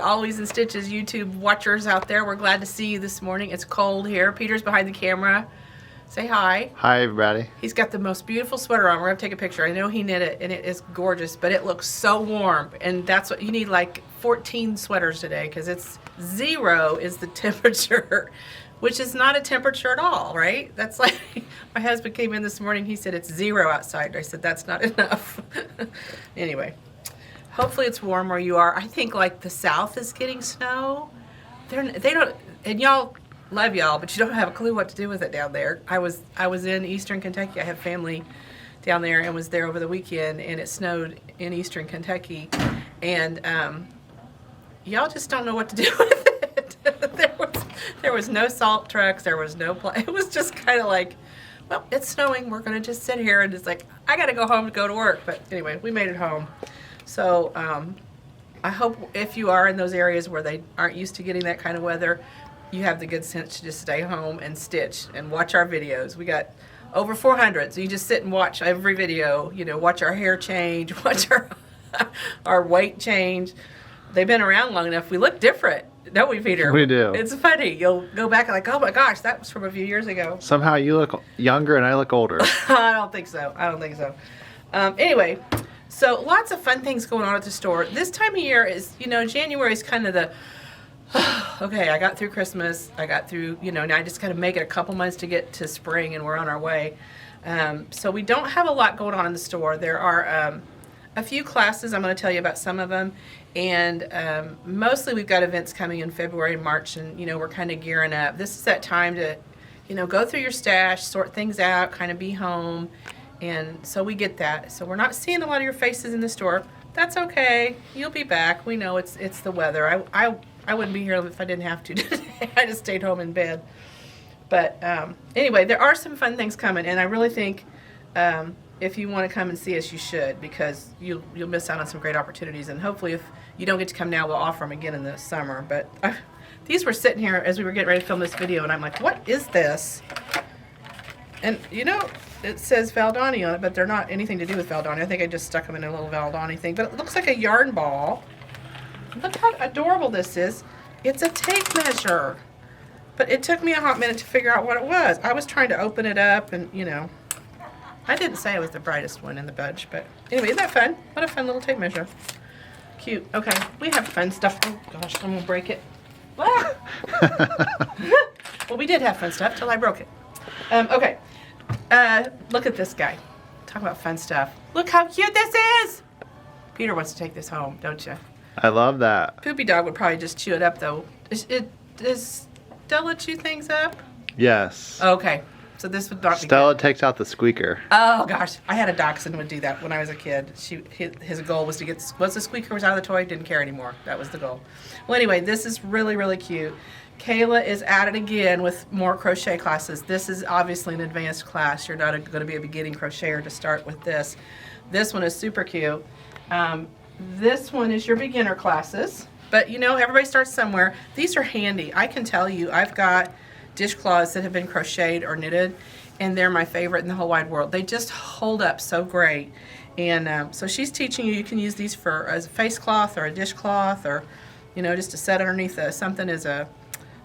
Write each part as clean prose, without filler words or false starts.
Always in Stitches YouTube watchers out there. We're glad to see you this morning. It's cold here. Peter's behind the camera. Say hi. Hi, everybody. He's got the most beautiful sweater on. We're going to take a picture. I know he knit it, and it is gorgeous, but it looks so warm. And that's what you need, like 14 sweaters today, because it's 0 is the temperature, which is not a temperature at all, right? That's like, my husband came in this morning, he said it's 0 outside. I said, that's not enough. Anyway, hopefully it's warm where you are. I think like the South is getting snow. They don't, and y'all, love y'all, but you don't have a clue what to do with it down there. I was in Eastern Kentucky. I have family down there and was there over the weekend, and it snowed in Eastern Kentucky, and y'all just don't know what to do with it. there was no salt trucks. There was no it was just kind of like, well, it's snowing. We're gonna just sit here, and it's like, I gotta go home to go to work. But anyway, we made it home. So I hope if you are in those areas where they aren't used to getting that kind of weather, you have the good sense to just stay home and stitch and watch our videos. We got over 400, so you just sit and watch every video, you know, watch our hair change, watch our weight change. They've been around long enough. We look different, don't we, Peter? We do. It's funny. You'll go back and like, oh my gosh, that was from a few years ago. Somehow you look younger and I look older. I don't think so. Anyway, so lots of fun things going on at the store. This time of year is, you know, January is kind of the, okay, I got through Christmas, I got through, you know, now I just got to make it a couple months to get to spring, and we're on our way. So we don't have a lot going on in the store. There are a few classes. I'm going to tell you about some of them, and mostly we've got events coming in February and March, and, you know, we're kind of gearing up. This is that time to, you know, go through your stash, sort things out, kind of be home, and so we get that. So we're not seeing a lot of your faces in the store. That's okay. You'll be back. We know it's the weather. I wouldn't be here if I didn't have to today. I just stayed home in bed. But anyway, there are some fun things coming, and I really think if you want to come and see us, you should, because you'll miss out on some great opportunities. And hopefully, if you don't get to come now, we'll offer them again in the summer. But these were sitting here as we were getting ready to film this video, and I'm like, what is this? And you know, it says Valdani on it, but they're not anything to do with Valdani. I think I just stuck them in a little Valdani thing. But it looks like a yarn ball. Look how adorable this is. It's a tape measure. But it took me a hot minute to figure out what it was. I was trying to open it up, and, you know, I didn't say it was the brightest one in the bunch, but anyway, isn't that fun? What a fun little tape measure. Cute. Okay, we have fun stuff. Oh gosh, I'm gonna break it. Ah! Well, we did have fun stuff till I broke it. Okay, look at this guy. Talk about fun stuff. Look how cute this is. Peter wants to take this home, don't you? I love that. Poopy Dog would probably just chew it up, though. Does Stella chew things up? Yes. Okay. So this would not be Stella good. takes out the squeaker. Oh, gosh. I had a dachshund who would do that when I was a kid. His goal was to get, once the squeaker was out of the toy, didn't care anymore. That was the goal. Well, anyway, this is really, really cute. Kayla is at it again with more crochet classes. This is obviously an advanced class. You're not going to be a beginning crocheter to start with this. This one is super cute. This one is your beginner classes, but you know, everybody starts somewhere. These are handy. I can tell you, I've got dishcloths that have been crocheted or knitted, and they're my favorite in the whole wide world. They just hold up so great. And so she's teaching you can use these for as a face cloth or a dishcloth, or, you know, just to set underneath something as a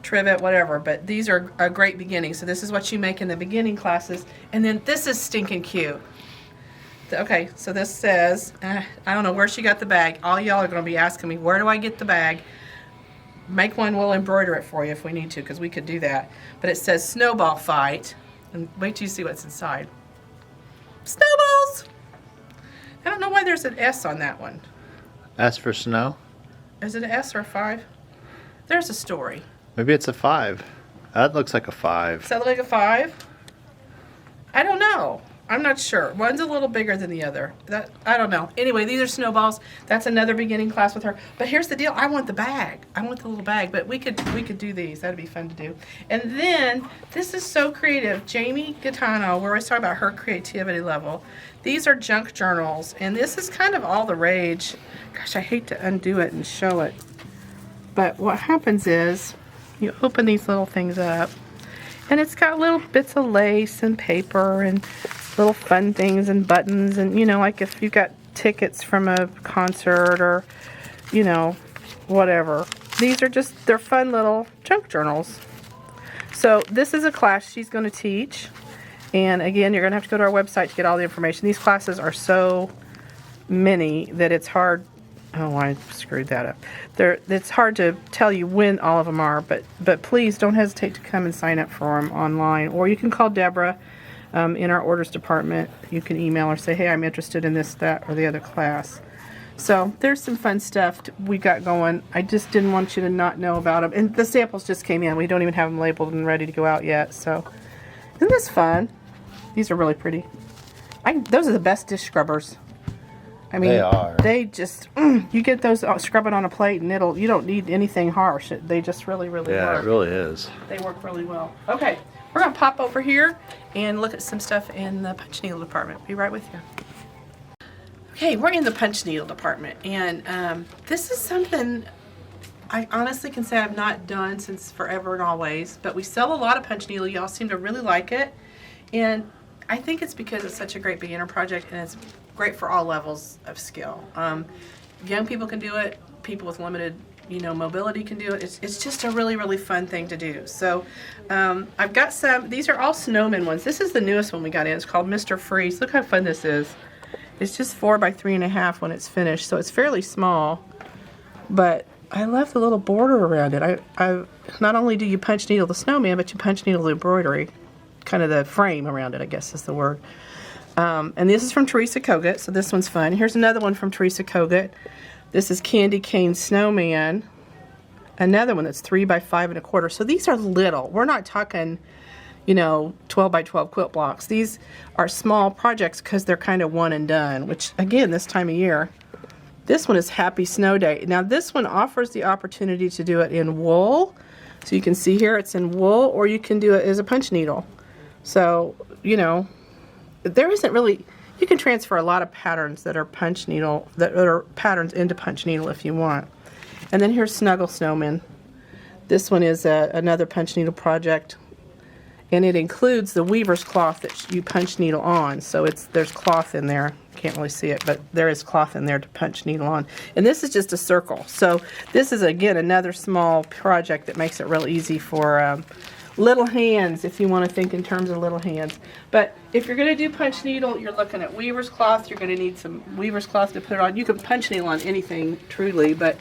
trivet, whatever. But these are a great beginning. So this is what you make in the beginning classes. And then this is stinking cute. Okay, so this says, I don't know where she got the bag. All y'all are going to be asking me, where do I get the bag? Make one, we'll embroider it for you if we need to, because we could do that. But it says snowball fight. And wait till you see what's inside. Snowballs! I don't know why there's an S on that one. S for snow? Is it an S or a 5? There's a story. Maybe it's a 5. That looks like a 5. Does that look like a 5? I don't know. I'm not sure. One's a little bigger than the other. I don't know. Anyway, these are snowballs. That's another beginning class with her. But here's the deal. I want the bag. I want the little bag. But we could do these. That'd be fun to do. And then this is so creative. Jamie Gaetano. We're always talking about her creativity level. These are junk journals, and this is kind of all the rage. Gosh, I hate to undo it and show it. But what happens is you open these little things up, and it's got little bits of lace and paper and little fun things and buttons, and, you know, like if you've got tickets from a concert, or, you know, whatever. These are just, they're fun little junk journals. So this is a class she's going to teach. And again, you're going to have to go to our website to get all the information. These classes are so many that it's hard. Oh, I screwed that up. It's hard to tell you when all of them are, but please don't hesitate to come and sign up for them online. Or you can call Deborah in our orders department. You can email her, say, hey, I'm interested in this, that, or the other class. So there's some fun stuff we got going. I just didn't want you to not know about them. And the samples just came in. We don't even have them labeled and ready to go out yet. So isn't this fun? These are really pretty. Those are the best dish scrubbers. I mean, They are. They just, you get those scrubbing on a plate and you don't need anything harsh. They just really, really Yeah, work. it really is. They work really well. Okay, we're going to pop over here and look at some stuff in the punch needle department. Be right with you. Okay, we're in the punch needle department, and this is something I honestly can say I've not done since forever and always, but we sell a lot of punch needle. Y'all seem to really like it, and I think it's because it's such a great beginner project, and it's great for all levels of skill. Young people can do it. People with limited, mobility can do it. It's just a really, really fun thing to do. So I've got some. These are all snowman ones. This is the newest one we got in. It's called Mr. Freeze. Look how fun this is. It's just 4 by 3.5 when it's finished, so it's fairly small. But I love the little border around it. I not only do you punch needle the snowman, but you punch needle the embroidery, kind of the frame around it, I guess is the word. And this is from Teresa Kogut, so this one's fun. Here's another one from Teresa Kogut. This is Candy Cane Snowman. Another one that's 3 by 5.25. So these are little. We're not talking, 12 by 12 quilt blocks. These are small projects because they're kind of one and done, which again, this time of year. This one is Happy Snow Day. Now this one offers the opportunity to do it in wool. So you can see here it's in wool, or you can do it as a punch needle. So, there isn't really, you can transfer a lot of patterns that are punch needle, that are patterns into punch needle if you want. And then here's Snuggle Snowman. This one is another punch needle project, and it includes the weaver's cloth that you punch needle on. So there's cloth in there. Can't really see it, but there is cloth in there to punch needle on. And this is just a circle. So this is, again, another small project that makes it real easy for little hands, if you want to think in terms of little hands. But if you're going to do punch needle, you're looking at weaver's cloth. You're going to need some weaver's cloth to put on. You can punch needle on anything, truly, but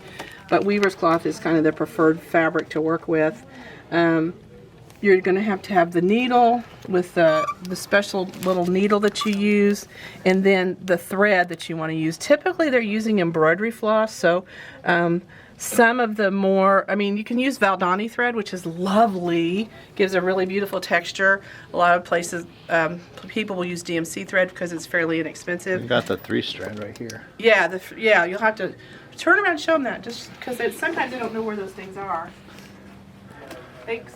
weaver's cloth is kind of the preferred fabric to work with. You're going to have the needle with the special little needle that you use, and then the thread that you want to use. Typically, they're using embroidery floss, so some of the more, you can use Valdani thread, which is lovely, gives a really beautiful texture. A lot of places, people will use DMC thread because it's fairly inexpensive. You got the 3-strand right here. Yeah, you'll have to turn around and show them that, just because sometimes they don't know where those things are. Thanks.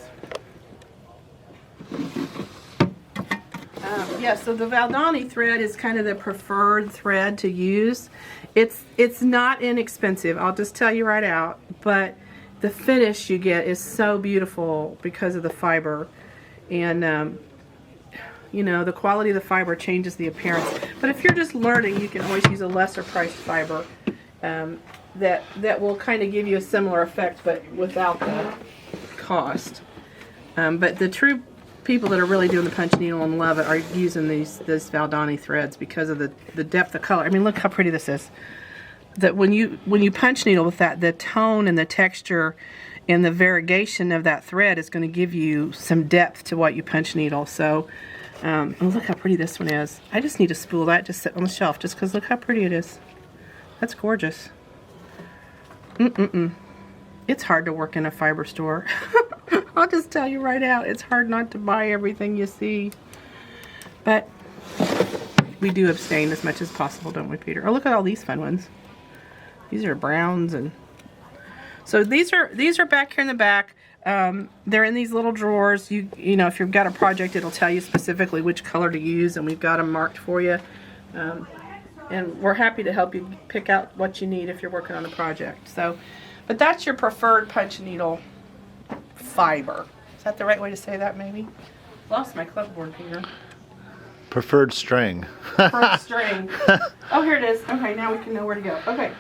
So the Valdani thread is kind of the preferred thread to use. It's not inexpensive, I'll just tell you right out, but the finish you get is so beautiful because of the fiber, and the quality of the fiber changes the appearance. But if you're just learning, you can always use a lesser priced fiber that will kind of give you a similar effect, but without the cost. But the true people that are really doing the punch needle and love it are using these Valdani threads because of the depth of color. Look how pretty this is. That when you punch needle with that, the tone and the texture and the variegation of that thread is going to give you some depth to what you punch needle. So, look how pretty this one is. I just need to spool that, just sit on the shelf, just because look how pretty it is. That's gorgeous. It's hard to work in a fiber store. I'll just tell you right out, it's hard not to buy everything you see. But we do abstain as much as possible, don't we, Peter? Oh, look at all these fun ones. These are browns, and so these are back here in the back. They're in these little drawers. You know, if you've got a project, it'll tell you specifically which color to use, and we've got them marked for you. And we're happy to help you pick out what you need if you're working on a project. So, but that's your preferred punch needle fiber. Is that the right way to say that, maybe? Lost my clipboard, Peter. Preferred string. Preferred string. Oh, here it is. Okay, now we can know where to go. Okay.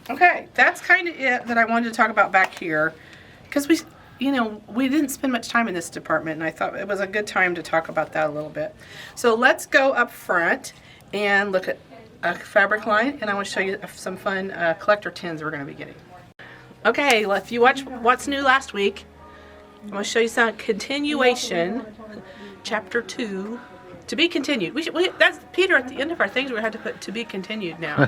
Okay, that's kind of it that I wanted to talk about back here, because we didn't spend much time in this department, and I thought it was a good time to talk about that a little bit. So let's go up front and look at a fabric line, and I want to show you some fun collector tins we're going to be getting. Okay, well, if you watch What's New Last Week, I'm going to show you some continuation, chapter 2. To be continued. That's Peter at the end of our things. We had to put to be continued now.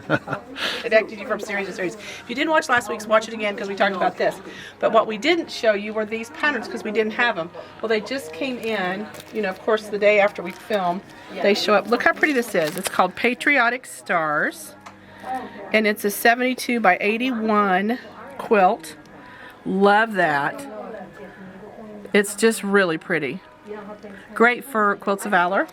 Connected you from series to series. If you didn't watch last week's, watch it again because we talked about this. But what we didn't show you were these patterns because we didn't have them. Well, they just came in. Of course, the day after we filmed, they show up. Look how pretty this is. It's called Patriotic Stars, and it's a 72 by 81 quilt. Love that. It's just really pretty. Great for Quilts of Valor.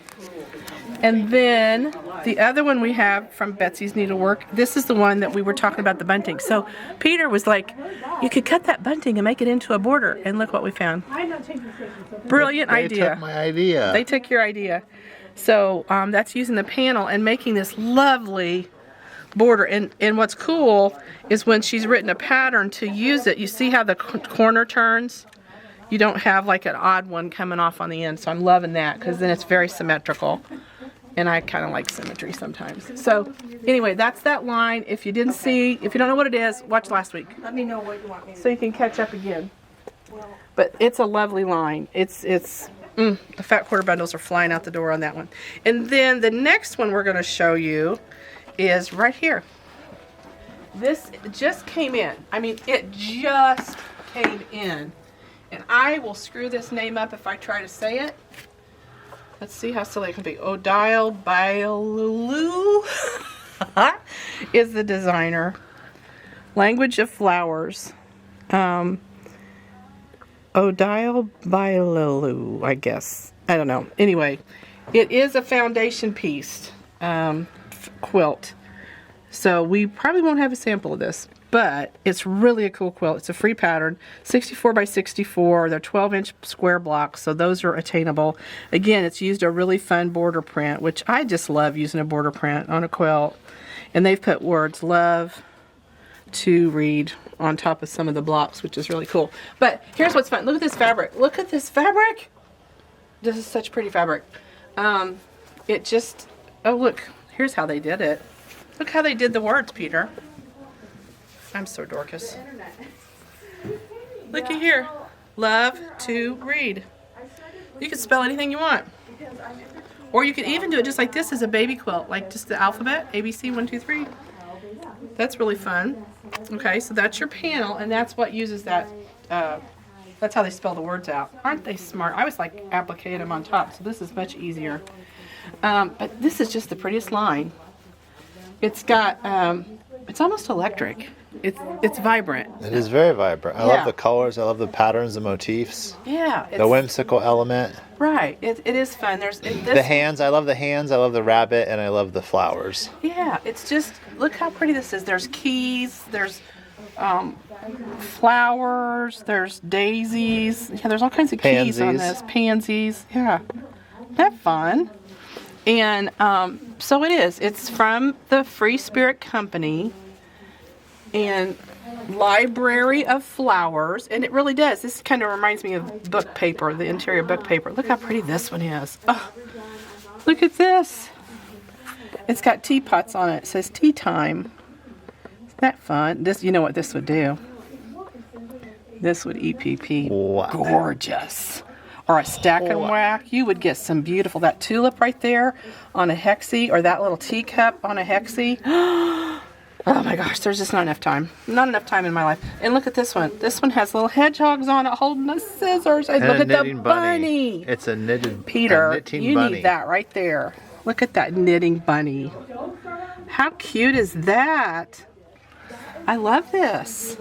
And then the other one we have from Betsy's Needlework, this is the one that we were talking about, the bunting. So Peter was like, you could cut that bunting and make it into a border. And look what we found. Brilliant idea. They took my idea. They took your idea. So that's using the panel and making this lovely border. And what's cool is when she's written a pattern to use it, you see how the corner turns? You don't have like an odd one coming off on the end, so I'm loving that because then it's very symmetrical, and I kind of like symmetry sometimes. So anyway, that's that line. If you don't know what it is, watch last week. Let me know what you want me to So you can catch up again. But it's a lovely line. The fat quarter bundles are flying out the door on that one. And then the next one we're going to show you is right here. This just came in. I mean, it just came in. And I will screw this name up if I try to say it. Let's see how silly it can be. Odile Bailulu is the designer. Language of Flowers. Odile Bailulu, I guess. I don't know. Anyway, it is a foundation piece quilt. So we probably won't have a sample of this. But it's really a cool quilt. It's a free pattern, 64 by 64. They're 12-inch square blocks, so those are attainable. Again, it's used a really fun border print, which I just love using a border print on a quilt. And they've put words love to read on top of some of the blocks, which is really cool. But here's what's fun. Look at this fabric. Look at this fabric. This is such pretty fabric. Oh, look. Here's how they did it. Look how they did the words, Peter. I'm so Dorcas. Looky here. Love to read. You can spell anything you want. Or you could even do it just like this as a baby quilt, like just the alphabet, ABC 1, 2, 3. That's really fun. Okay, so that's your panel, and that's what uses that. That's how they spell the words out. Aren't they smart? I was like appliquing them on top, so this is much easier. But this is just the prettiest line. It's got, it's almost electric. It's vibrant. It is very vibrant. I love the colors. I love the patterns, the motifs. Yeah. The whimsical element. Right. It is fun. The hands. I love the hands. I love the rabbit, and I love the flowers. Yeah. It's just, look how pretty this is. There's keys. There's flowers. There's daisies. Yeah, there's all kinds of keys on this. Pansies. Yeah. Isn't that fun? And so it is. It's from the Free Spirit Company and Library of Flowers, and it really does. This kind of reminds me of book paper, the interior book paper. Look how pretty this one is. Oh, look at this. It's got teapots on it. It says tea time. Isn't that fun? This, you know what this would do? This would EPP. Wow. Gorgeous. Or a stack and whack. You would get some beautiful, that tulip right there on a hexie, or that little teacup on a hexie. Oh my gosh, there's just not enough time. Not enough time in my life. And look at this one. This one has little hedgehogs on it holding the scissors. And look at the bunny. It's a knitted Peter, knitting you bunny. need that right there. Look at that knitting bunny. How cute is that? I love this.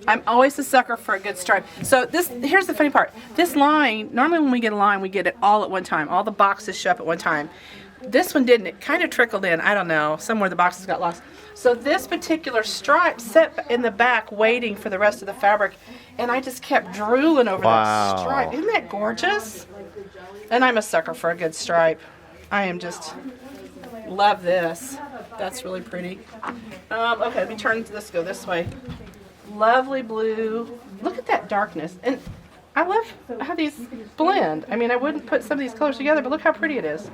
I'm always a sucker for a good stripe. So here's the funny part. This line, normally when we get a line, we get it all at one time. All the boxes show up at one time. This one didn't. It kind of trickled in. I don't know. Somewhere the boxes got lost. So this particular stripe sat in the back waiting for the rest of the fabric. And I just kept drooling over that stripe. Isn't that gorgeous? And I'm a sucker for a good stripe. I am just, love this. That's really pretty. Okay, let me turn this, go this way. Lovely blue. Look at that darkness. And I love how these blend. I mean, I wouldn't put some of these colors together, but look how pretty it is.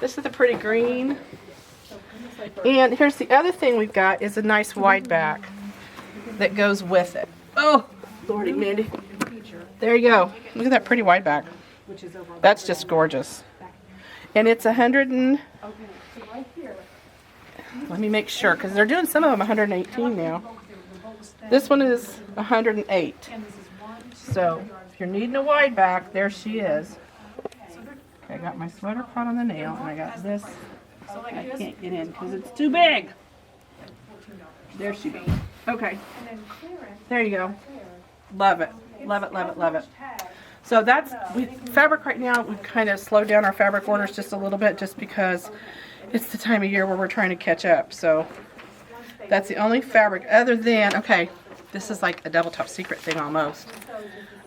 This is a pretty green. And here's the other thing we've got is a nice wide back that goes with it. Oh, Lordy Mandy. There you go. Look at that pretty wide back. That's just gorgeous. And it's 100 and... Let me make sure, because they're doing some of them 118 now. This one is 108. So, if you're needing a wide back, there she is. Okay, I got my sweater caught on the nail, and I got this. I can't get in because it's too big. There she be. Okay. There you go. Love it. Love it, love it, love it. So that's, fabric right now, we've kind of slowed down our fabric orders just a little bit just because it's the time of year where we're trying to catch up. So that's the only fabric other than, okay, this is like a double top secret thing almost.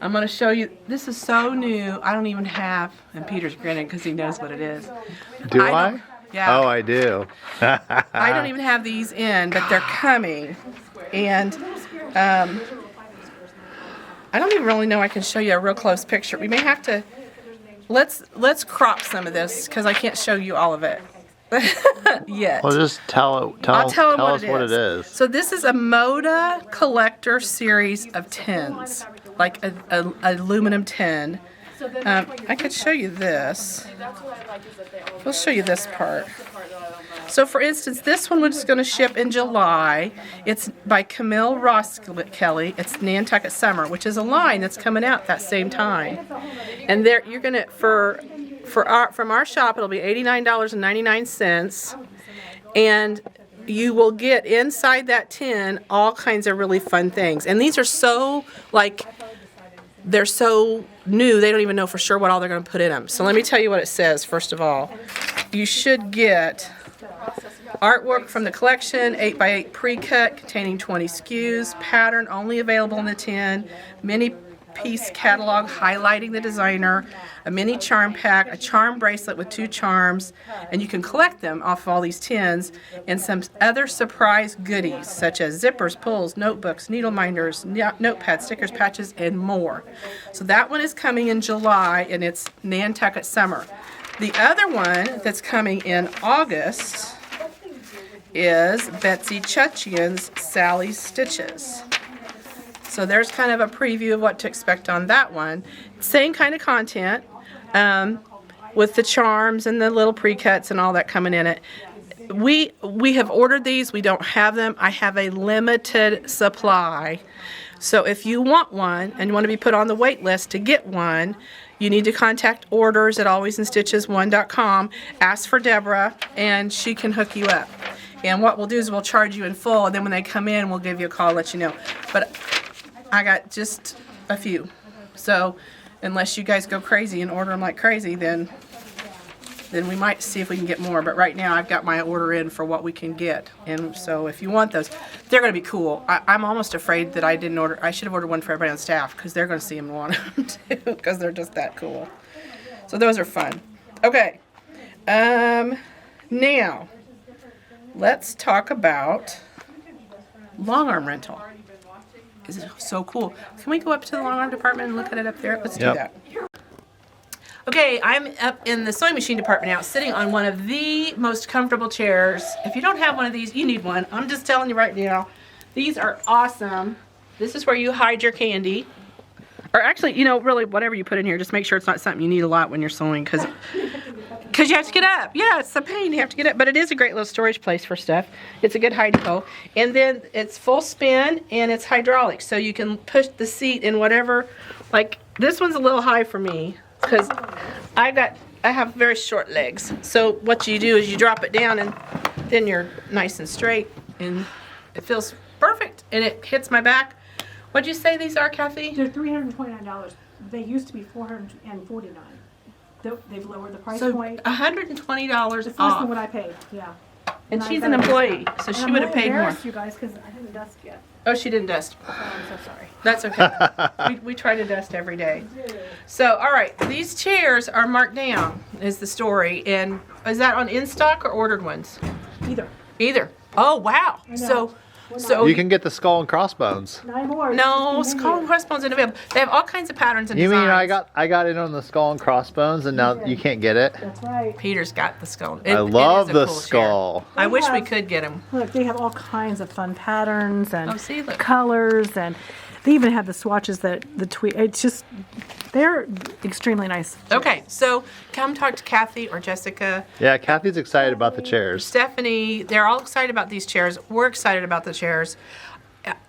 I'm going to show you, this is so new, I don't even have, and Peter's grinning because he knows what it is. Do I? Yeah. Oh, I do. I don't even have these in, but they're coming. And I don't even really know I can show you a real close picture. We may have to, let's crop some of this because I can't show you all of it yet. Well, just tell I'll tell them us what it is. So this is a Moda collector series of tins, like a aluminum tin. I could show you this. We'll show you this part. So for instance, this one was going to ship in July. It's by Camille Ross Kelly. It's Nantucket Summer, which is a line that's coming out that same time. And there you're going to from our shop it'll be $89.99, and you will get inside that tin all kinds of really fun things. And these are so they're so new, they don't even know for sure what all they're going to put in them. So let me tell you what it says, first of all. You should get artwork from the collection, 8x8 pre-cut containing 20 SKUs, pattern only available in the tin, mini piece catalog highlighting the designer, a mini charm pack, a charm bracelet with 2 charms, and you can collect them off of all these tins, and some other surprise goodies such as zippers, pulls, notebooks, needle minders, notepads, stickers, patches, and more. So that one is coming in July, and it's Nantucket Summer. The other one that's coming in August is Betsy Chutchian's Sally's Stitches. So there's kind of a preview of what to expect on that one. Same kind of content, with the charms and the little pre-cuts and all that coming in it. We have ordered these. We don't have them. I have a limited supply. So if you want one and you want to be put on the wait list to get one, you need to contact orders at alwaysinstitches1.com, ask for Deborah, and she can hook you up. And what we'll do is we'll charge you in full, and then when they come in, we'll give you a call, let you know. But I got just a few. So unless you guys go crazy and order them like crazy, then we might see if we can get more. But right now I've got my order in for what we can get. And so if you want those, they're going to be cool. I'm almost afraid that I didn't order. I should have ordered one for everybody on staff because they're going to see them and want them too because they're just that cool. So those are fun. Okay. Now, let's talk about long arm rental. This is so cool. Can we go up to the long arm department and look at it up there? Let's do that. Okay, I'm up in the sewing machine department now, sitting on one of the most comfortable chairs. If you don't have one of these, you need one. I'm just telling you right now. These are awesome. This is where you hide your candy. Or actually, you know, really, whatever you put in here, just make sure it's not something you need a lot when you're sewing, because you have to get up. Yeah, it's a pain. You have to get up. But it is a great little storage place for stuff. It's a good hiding hole. And then it's full spin, and it's hydraulic. So you can push the seat in whatever. Like, this one's a little high for me, because I have very short legs. So what you do is you drop it down, and then you're nice and straight. And it feels perfect. And it hits my back. What'd you say these are, Kathy? They're $329. They used to be $449. They've lowered the price point. $120 It's less off. than what I paid. Yeah. And she's an employee, so she would have paid more. I'm you guys because I didn't dust yet. Oh, she didn't dust. Oh, I'm so sorry. That's okay. we try to dust every day. So, all right, these chairs are marked down, is the story. And is that on in stock or ordered ones? Either. Either. Oh wow. I know. So We're not. so You can get the skull and crossbones. 9 more. no, It's just skull and continuing. crossbones are available. They have all kinds of patterns and You mean designs. I got in on the skull and crossbones, and now you can't get it? That's right. Peter's got the skull. I love it is a the cool chair. skull. I They wish we have- could get him. Look, they have all kinds of fun patterns and Oh, see, look. colors, and they even have the swatches that the tweet. It's just, they're extremely nice. Okay, so come talk to Kathy or Jessica, Yeah, Kathy's excited about the chairs. Stephanie. They're all excited about these chairs. We're excited about the chairs.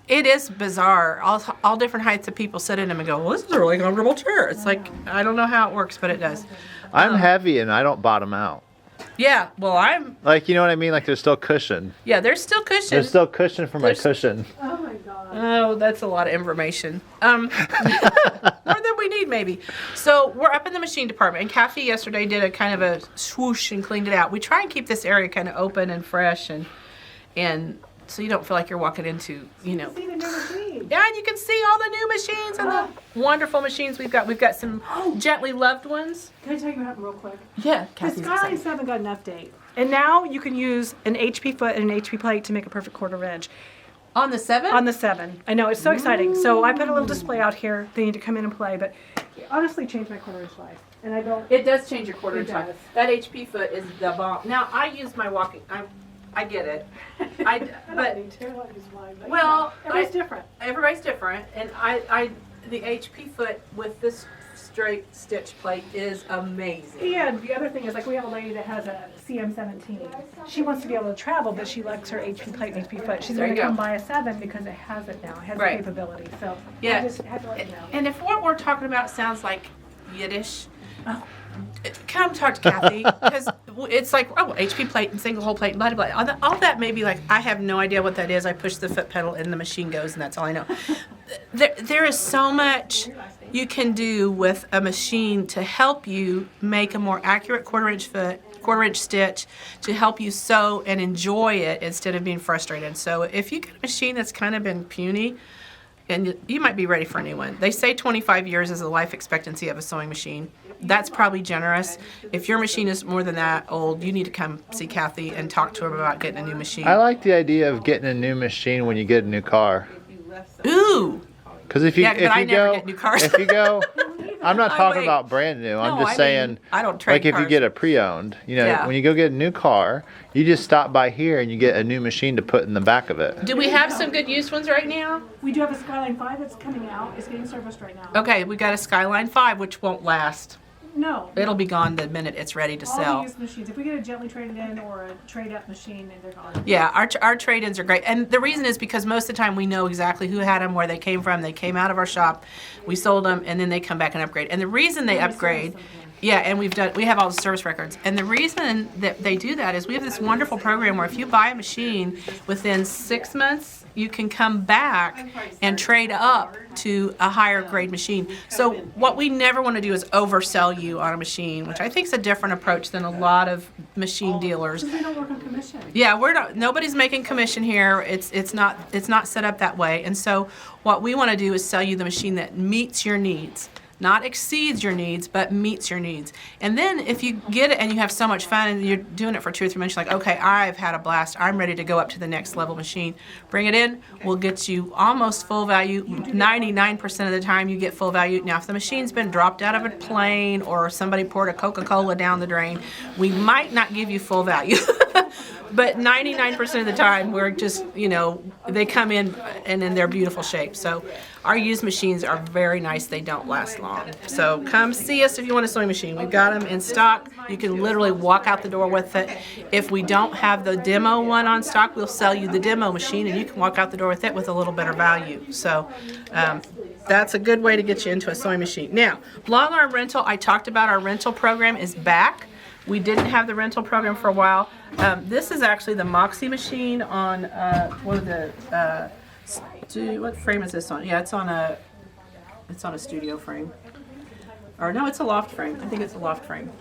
It is bizarre. All different heights of people sit in them and go, well, this is a really comfortable chair. It's like, I don't know how it works, but it does. I'm heavy and I don't bottom out. Yeah, well, Like, you know what I mean? Like, there's still cushion. there's still cushions. There's still cushion for my There's- cushion. Oh my God. Oh, that's a lot of information. More than we need, maybe. So we're up in the machine department, and Kathy yesterday did a kind of a swoosh and cleaned it out. We try and keep this area kind of open and fresh, and so you don't feel like you're walking into, See the new machine. Yeah, and you can see all the new machines and the wonderful machines we've got. We've got some gently loved ones. Can I tell you what happened real quick? Yeah, The Kathy's Skyline excited. 7 got an update. And now you can use an HP foot and an HP plate to make a perfect quarter inch. On the 7? On the 7. I know, it's so exciting. So I put a little display out here. They need to come in and play, but it honestly changed my quarter inch life. And I don't. It does change your quarter It inch height. does. That HP foot is the bomb. Now, I use my walking, I get it. But need to. I don't use mine, but Well, yeah. Everybody's I- different. everybody's different, and the HP foot with this straight stitch plate is amazing. And the other thing is, like, we have a lady that has a CM17. She wants to be able to travel, but she likes her HP plate and HP foot. She's There going you to go. come buy a 7 because it has it now. It has Right. the capability. So Yeah. I just had to let you know. And if what we're talking about sounds like Yiddish, come talk to Kathy, because it's like, oh, HP plate and single hole plate, blah, blah, blah. All that may be like, I have no idea what that is. I push the foot pedal and the machine goes, and that's all I know. There is so much you can do with a machine to help you make a more accurate quarter inch stitch, to help you sew and enjoy it instead of being frustrated. So if you get a machine that's kind of been puny, and you might be ready for a new one. They say 25 years is the life expectancy of a sewing machine. That's probably generous. If your machine is more than that old, you need to come see Kathy and talk to her about getting a new machine. I like the idea of getting a new machine when you get a new car. Ooh, Because if you Yeah, but if I you never go get new cars. if you go, I'm not I talking wait. about brand new. I'm No, just I saying. mean, I don't trade Like if you cars. get a pre-owned, Yeah. when you go get a new car, you just stop by here and you get a new machine to put in the back of it. do we have some good used ones right now? We do have a Skyline 5 that's coming out. It's getting serviced right now. Okay, we got a Skyline 5, which won't last. No. It'll be gone the minute it's ready to All the sell. used machines. If we get a gently traded in or a trade up machine, they're gone. Yeah, our trade-ins are great. And the reason is because most of the time we know exactly who had them, where they came from. They came out of our shop, we sold them, and then they come back and upgrade. And the reason they And we upgrade, service them, yeah, and we have all the service records. And the reason that they do that is we have this wonderful program where if you buy a machine within 6 months, you can come back and trade up to a higher grade machine. So what we never want to do is oversell you on a machine, which I think is a different approach than a lot of machine dealers. Because we don't work on commission. Yeah, we're not. Nobody's making commission here. It's not set up that way. And so, what we want to do is sell you the machine that meets your needs, not exceeds your needs, but meets your needs. And then, if you get it and you have so much fun and you're doing it for 2 or 3 months, you're like, okay, I've had a blast. I'm ready to go up to the next level machine. Bring it in. We'll get you almost full value. 99% of the time, you get full value. Now, if the machine's been dropped out of a plane or somebody poured a Coca-Cola down the drain, we might not give you full value. But 99% of the time, we're just, they come in and in their beautiful shape. So our used machines are very nice. They don't last long. So come see us if you want a sewing machine. We've got them in stock. You can literally walk out the door with it. If we don't have the demo one on stock, we'll sell you the demo machine, and you can walk out the door with it with a little better value. So that's a good way to get you into a sewing machine. Now, long arm rental, I talked about our rental program is back. We didn't have the rental program for a while. This is actually the Moxie machine on what frame is this on? Yeah, it's on a studio frame. Or no, it's a loft frame. I think it's a loft frame.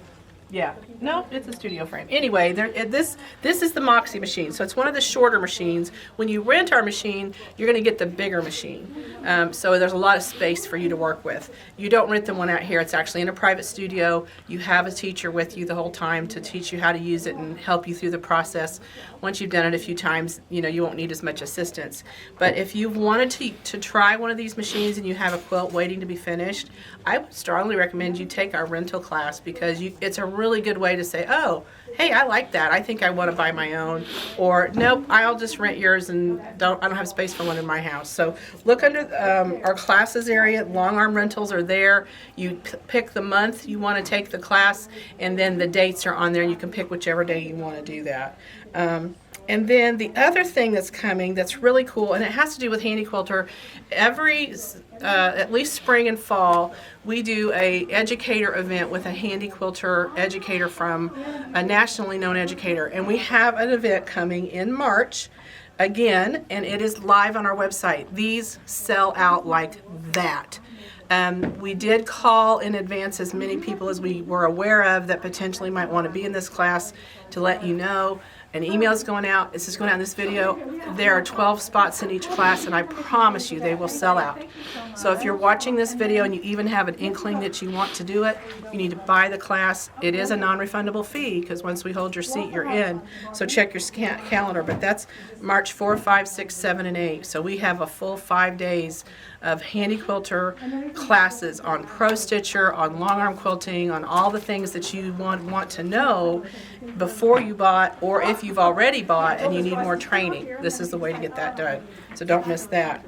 Yeah, no, it's a studio frame. Anyway, this is the Moxie machine. So it's one of the shorter machines. When you rent our machine, you're going to get the bigger machine. So there's a lot of space for you to work with. You don't rent the one out here. It's actually in a private studio. You have a teacher with you the whole time to teach you how to use it and help you through the process. Once you've done it a few times, you know, you won't need as much assistance. But if you wanted to try one of these machines and you have a quilt waiting to be finished, I would strongly recommend you take our rental class, because it's a really good way to say, oh, hey, I like that. I think I want to buy my own. Or, nope, I'll just rent yours and I don't have space for one in my house. So look under our classes area. Long arm rentals are there. You pick the month you want to take the class, and then the dates are on there. You can pick whichever day you want to do that. And then the other thing that's coming that's really cool, and it has to do with Handy Quilter, every, at least spring and fall, we do a educator event with a Handy Quilter educator from a nationally known educator. And we have an event coming in March again, and it is live on our website. These sell out like that. We did call in advance as many people as we were aware of that potentially might want to be in this class to let you know. An email is going out. This is going out in this video. There are 12 spots in each class, and I promise you they will sell out. So if you're watching this video and you even have an inkling that you want to do it, you need to buy the class. It is a non-refundable fee, because once we hold your seat, you're in. So check your calendar. But that's March 4, 5, 6, 7, and 8. So we have a full 5 days of Handy Quilter classes on Pro Stitcher, on long arm quilting, on all the things that you want to know before you bought, or if you've already bought and you need more training. This is the way to get that done. So don't miss that.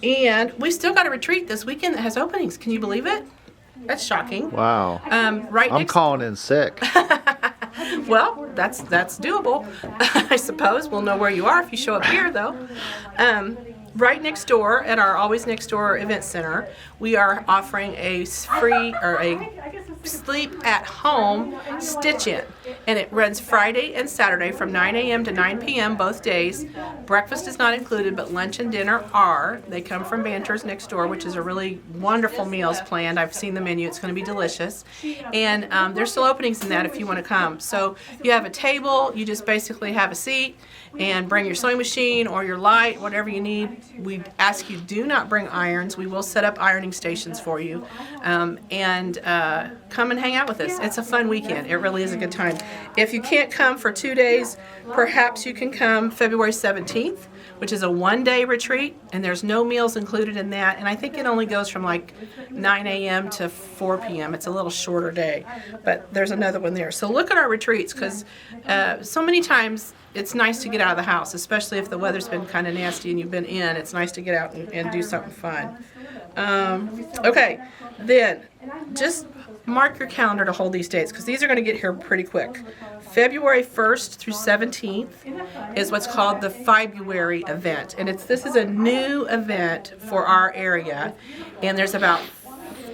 And we still got a retreat this weekend that has openings. Can you believe it? That's shocking. Wow. Right I'm next. calling in sick. Well, that's doable. I suppose we'll know where you are if you show up here, though. Right next door at our Always Next Door Event Center, we are offering a free or a sleep at home stitch in, and it runs Friday and Saturday from 9 a.m. to 9 p.m. both days. Breakfast is not included, but lunch and dinner are. They come from Banter's Next Door, which is a really wonderful meals planned. I've seen the menu. It's going to be delicious. And there's still openings in that if you want to come. So you have a table. You just basically have a seat and bring your sewing machine or your light, whatever you need. We ask you do not bring irons. We will set up ironing stations for you. And come and hang out with us. It's a fun weekend. It really is a good time. If you can't come for 2 days, perhaps you can come February 17th, which is a one-day retreat, and there's no meals included in that. And I think it only goes from like 9 a.m. to 4 p.m. It's a little shorter day, but there's another one there. So look at our retreats, because so many times it's nice to get out of the house, especially if the weather's been kind of nasty and you've been in. It's nice to get out and do something fun. Okay, then just mark your calendar to hold these dates, because these are going to get here pretty quick. February 1st through 17th is what's called the February event, and this is a new event for our area, and there's about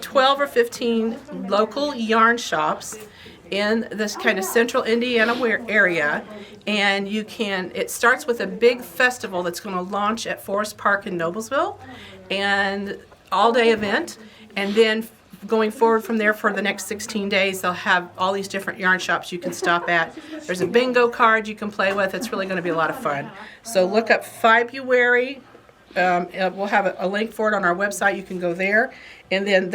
12 or 15 local yarn shops in this kind of central Indiana area, and it starts with a big festival that's going to launch at Forest Park in Noblesville, and all-day event, and then going forward from there for the next 16 days, they'll have all these different yarn shops you can stop at. There's a bingo card you can play with. It's really going to be a lot of fun. So look up February. We'll have a link for it on our website. You can go there. And then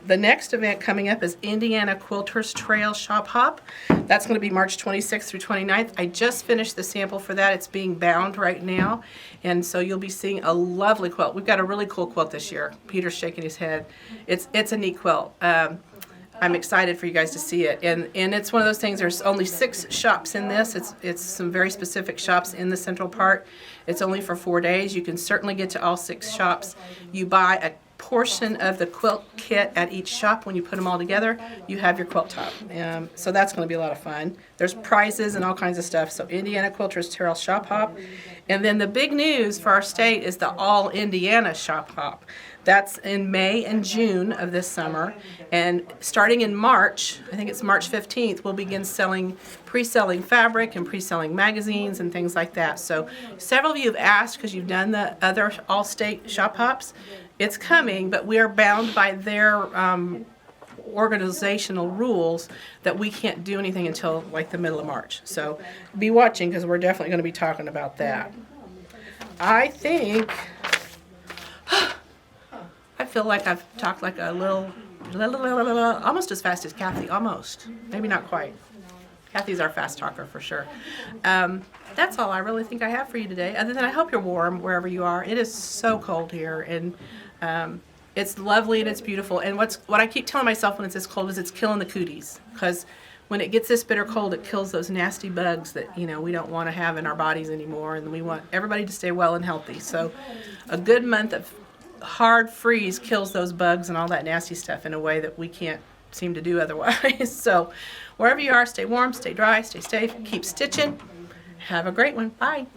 the next event coming up is Indiana Quilters Trail Shop Hop. That's going to be March 26th through 29th. I just finished the sample for that. It's being bound right now. And so you'll be seeing a lovely quilt. We've got a really cool quilt this year. Peter's shaking his head. It's a neat quilt. I'm excited for you guys to see it. And it's one of those things, there's only 6 shops in this. It's some very specific shops in the central part. It's only for 4 days. You can certainly get to all 6 shops. You buy a portion of the quilt kit at each shop. When you put them all together, you have your quilt top. So that's going to be a lot of fun. There's prizes and all kinds of stuff. So Indiana Quilters Trail Shop Hop. And then the big news for our state is the All Indiana Shop Hop. That's in May and June of this summer. And starting in March, I think it's March 15th, we'll begin pre-selling fabric and pre-selling magazines and things like that. So several of you have asked, because you've done the other all-state shop hops. It's coming, but we are bound by their organizational rules that we can't do anything until like the middle of March. So be watching because we're definitely going to be talking about that. I think I feel like I've talked like a little almost as fast as Kathy, almost. Maybe not quite. Kathy's our fast talker for sure. That's all I really think I have for you today, other than I hope you're warm wherever you are. It is so cold here, and it's lovely and it's beautiful. And what I keep telling myself when it's this cold is it's killing the cooties, because when it gets this bitter cold, it kills those nasty bugs that we don't want to have in our bodies anymore, and we want everybody to stay well and healthy. So a good month of hard freeze kills those bugs and all that nasty stuff in a way that we can't seem to do otherwise. So wherever you are, stay warm, stay dry, stay safe, keep stitching. Have a great one. Bye.